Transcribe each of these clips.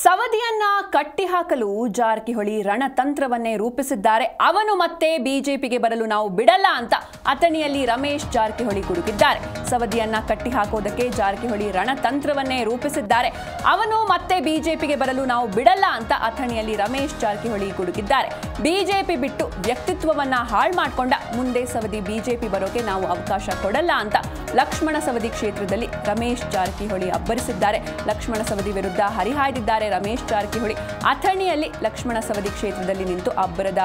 ಸವದಿಯನ್ನ ಕಟ್ಟಿಹಾಕಲು ಜಾರಕಿಹೊಳಿ ರಣತಂತ್ರವನ್ನೇ ರೂಪಿಸಿದ್ದಾರೆ. ಅವನು ಮತ್ತೆ ಬಿಜೆಪಿಗೆ ಬರಲು ನಾವು ಬಿಡಲ್ಲ ಅಂತ ಅಥಣಿಯಲ್ಲಿ ರಮೇಶ್ ಜಾರಕಿಹೊಳಿ ಗುಡುಗಿದ್ದಾರೆ. ಸವದಿಯನ್ನ ಕಟ್ಟಿಹಾಕೋದಕ್ಕೆ ಜಾರಕಿಹೊಳಿ ರಣತಂತ್ರವನ್ನೇ ರೂಪಿಸಿದ್ದಾರೆ. ಅವನು ಮತ್ತೆ ಬಿಜೆಪಿಗೆ ಬರಲು ನಾವು ಬಿಡಲ್ಲ ಅಂತ ಅಥಣಿಯಲ್ಲಿ ರಮೇಶ್ ಜಾರಕಿಹೊಳಿ ಗುಡುಗಿದ್ದಾರೆ. ಬಿಜೆಪಿ ಬಿಟ್ಟು ವ್ಯಕ್ತಿತ್ವವನ್ನ ಹಾಳು ಮಾಡಿಕೊಂಡ ಮುಂದೆ ಸವದಿ ಬಿಜೆಪಿ ಬರೋಕೆ ನಾವು ಅವಕಾಶ ಕೊಡಲ್ಲ ಅಂತ ಲಕ್ಷ್ಮಣ ಸವದಿ ಕ್ಷೇತ್ರದಲ್ಲಿ ರಮೇಶ್ ಜಾರಕಿಹೊಳಿ ಅಬ್ಬರಿಸಿದ್ದಾರೆ. ಲಕ್ಷ್ಮಣ ಸವದಿ ವಿರುದ್ಧ ಹರಿಹಾಯ್ದಿದ್ದಾರೆ ರಮೇಶ್ ಜಾರಕಿಹೊಳಿ. ಅಥಣಿಯಲ್ಲಿ ಲಕ್ಷ್ಮಣ ಸವದಿ ಕ್ಷೇತ್ರದಲ್ಲಿ ನಿಂತು ಅಬ್ಬರದ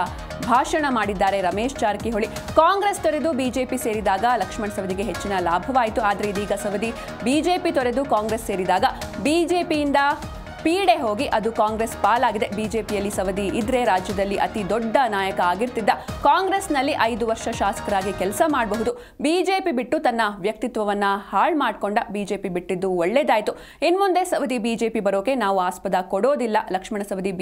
ಭಾಷಣ ಮಾಡಿದ್ದಾರೆ ರಮೇಶ್ ಜಾರಕಿಹೊಳಿ. ಕಾಂಗ್ರೆಸ್ ತೊರೆದು ಬಿಜೆಪಿ ಸೇರಿದಾಗ ಲಕ್ಷ್ಮಣ ಸವದಿಗೆ ಹೆಚ್ಚಿನ ಲಾಭವಾಯಿತು. ಆದರೆ ಇದೀಗ ಸವದಿ ಬಿಜೆಪಿ ತೊರೆದು ಕಾಂಗ್ರೆಸ್ ಸೇರಿದಾಗ ಬಿಜೆಪಿಯಿಂದ ಪೀಡೆ ಹೋಗಿ ಅದು ಕಾಂಗ್ರೆಸ್ ಪಾಲಾಗಿದೆ. ಬಿಜೆಪಿಯಲ್ಲಿ ಸವದಿ ಇದ್ರೆ ರಾಜ್ಯದಲ್ಲಿ ಅತಿ ದೊಡ್ಡ ನಾಯಕ ಆಗಿರ್ತಿದ್ದ. ಕಾಂಗ್ರೆಸ್ನಲ್ಲಿ 5 ವರ್ಷ ಶಾಸಕರಾಗಿ ಕೆಲಸ ಮಾಡಬಹುದು. ಬಿಜೆಪಿ ಬಿಟ್ಟು ತನ್ನ ವ್ಯಕ್ತಿತ್ವವನ್ನ ಹಾಳು ಮಾಡಿಕೊಂಡ. ಬಿಜೆಪಿ ಬಿಟ್ಟಿದ್ದು ಒಳ್ಳೇದಾಯ್ತು. ಇನ್ಮುಂದೆ ಸವದಿ ಬಿಜೆಪಿ ಬರೋಕೆ ನಾವು ಆಸ್ಪದ ಕೊಡೋದಿಲ್ಲ. ಲಕ್ಷ್ಮಣ ಸವದಿ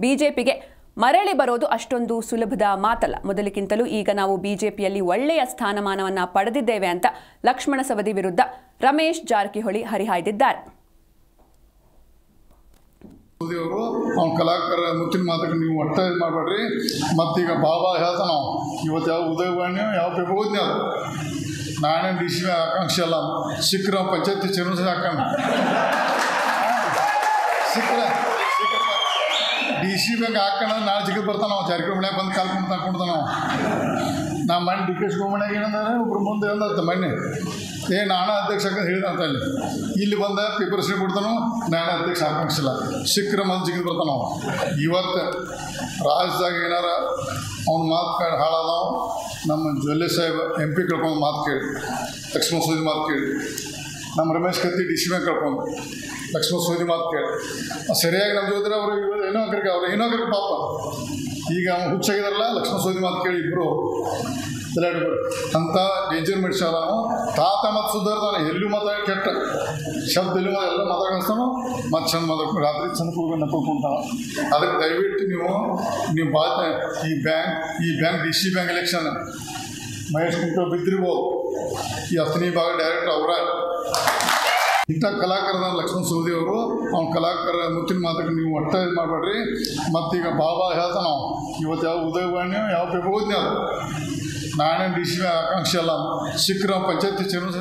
ಬಿಜೆಪಿಗೆ ಮರಳಿ ಬರೋದು ಅಷ್ಟೊಂದು ಸುಲಭದ ಮಾತಲ್ಲ. ಮೊದಲಿಗಿಂತಲೂ ಈಗ ನಾವು ಬಿಜೆಪಿಯಲ್ಲಿ ಒಳ್ಳೆಯ ಸ್ಥಾನಮಾನವನ್ನ ಪಡೆದಿದ್ದೇವೆ ಅಂತ ಲಕ್ಷ್ಮಣ ಸವದಿ ವಿರುದ್ಧ ರಮೇಶ್ ಜಾರಕಿಹೊಳಿ ಹರಿಹಾಯ್ದಿದ್ದಾರೆ. ಅವ್ನ ಕಲಾಕಾರ ಮುತ್ತಿನ ಮಾತಕ್ಕೆ ನೀವು ಒಟ್ಟ ಇದು ಮಾಡಬೇಡ್ರಿ. ಮತ್ತೀಗ ಬಾಬಾ ಹೇಳ್ತಾ ನಾವು ಇವತ್ತು ಯಾವ ಉದಯವಾಣಿ ಯಾವ ಪೇಪರ್ ಓದ್ನಿ ಅದು ನಾನೇನು ಡಿ ಸಿ ಆಕಾಂಕ್ಷೆ ಅಲ್ಲ. ಸಿಕ್ಕರ ಪಂಚಾಯತಿ ಚೇರ್ಮನ್ ಹಾಕೋಣ ಸಿಕ್ಕರ ಡಿ ಸಿ ಬ್ಯಾಂಕ್ ಹಾಕೋಣ. ನಾಳೆ ಜಿಗಿದು ಬರ್ತಾನೆ ನಾವು ಜಾರಕಿಹೊಳಿ ಮನ್ಯಾಗ ಬಂದು ಕಾಲ್ಕೊಂಡು ತಗೊಂಡ್ದ ನಾವು ನಮ್ಮ ಮನೆ ಡಿ ಕೆ ಶಿವಮಣ್ಯಾಗ ಏನಂದ್ರೆ ಒಬ್ರು ಮುಂದೆ ಹೇಳ್ದ ಮನೆ ನಾನಾ ಅಧ್ಯಕ್ಷ ಅಂತ ಹೇಳಿದಂತ ಇಲ್ಲಿ ಬಂದ ಪೇಪರ್ ಸೀಟ್ ಕೊಡ್ತಾನೋ ನಾನಾ ಅಧ್ಯಕ್ಷ ಆಕಾಂಕ್ಷಿಲ್ಲ. ಸಿಕ್ಕರ ಮಂದಿ ಜಿಗಿದು ಬರ್ತಾನೆ ನಾವು. ಇವತ್ತು ರಾಜ್ಯದಾಗ ಏನಾರ ಅವ್ನ ಮಾತು ಕೇಳಿ ಹಾಳಾದವು. ನಮ್ಮ ಜೊಲ್ಲೆ ಸಾಹೇಬ್ MP ಕಳ್ಕೊಂಡು ಮಾತು ಕೇಳಿ ಲಕ್ಷ್ಮಣ ಸವದಿ ಮಾತು ಕೇಳಿ, ನಮ್ಮ ರಮೇಶ್ ಕತ್ತಿ ಡಿ ಸಿ ಬ್ಯಾಂಕ್ ಕಳ್ಕೊಂಡು ಲಕ್ಷ್ಮಣ ಸವದಿ ಮಾತು ಕೇಳಿ ಸರಿಯಾಗಿ ನಮ್ಮ ಜೊತೆ ಅವರು ಏನೋ ಕರಿಗೆ ಪಾಪ ಈಗ ಹುಚ್ಚಾಗಿದಾರಲ್ಲ ಲಕ್ಷ್ಮಣ ಸವದಿ ಮಾತು ಕೇಳಿ ಇಬ್ಬರು ಅಂತ ಡೇಂಜರ್ ಮೆಡಿಸಿನ್ ನಾವು ತಾತ ಮತ್ತು ಸುಧಾರ್ತಾನೆ ಎಲ್ಲೂ ಮಾತಾಡ ಕೆಟ್ಟ ಶಬ್ದ ಎಲ್ಲೂ ಎಲ್ಲ ಮಾತಾಡಿಸ್ತಾನೋ ಮತ್ತು ಚಂದ ಮಾತಾಡ್ಕೊಂಡು ರಾತ್ರಿ ಚಂದ ಹೋಗಿ ನಕ್ಕೊಳ್ತಾವ. ಅದಕ್ಕೆ ದಯವಿಟ್ಟು ನೀವು ಈ bank D C bank election Mahesh ಕುಂಟು ಬಿದ್ದಿರ್ಬೋದು. ಈ ಅಥಣಿ ಭಾಗ ಡೈರೆಕ್ಟರ್ ಅವರ ಇಂಥ ಕಲಾಕಾರದ ಲಕ್ಷ್ಮಣ ಸವದಿ ಅವರು ಅವ್ನ ಕಲಾಕಾರ ಮುತ್ತಿನ ಮಾತಕ್ಕೆ ನೀವು ಒಟ್ಟ ಇದು ಮಾಡಬೇಡ್ರಿ. ಮತ್ತೀಗ ಬಾಬಾ ಹೇಳ್ತಾ ನಾವು ಇವತ್ತು ಯಾವ ಉದಯವಾಣಿ ಯಾವ ಪೇಪರ್ ಓದ್ನಿ ಅದು ನಾನೇನು ಡಿ ಸಿ ಆಕಾಂಕ್ಷೆ ಅಲ್ಲ. ಸಿಕ್ಕರ ಪಂಚಾಯತಿ ಚೇರ್ಮನ್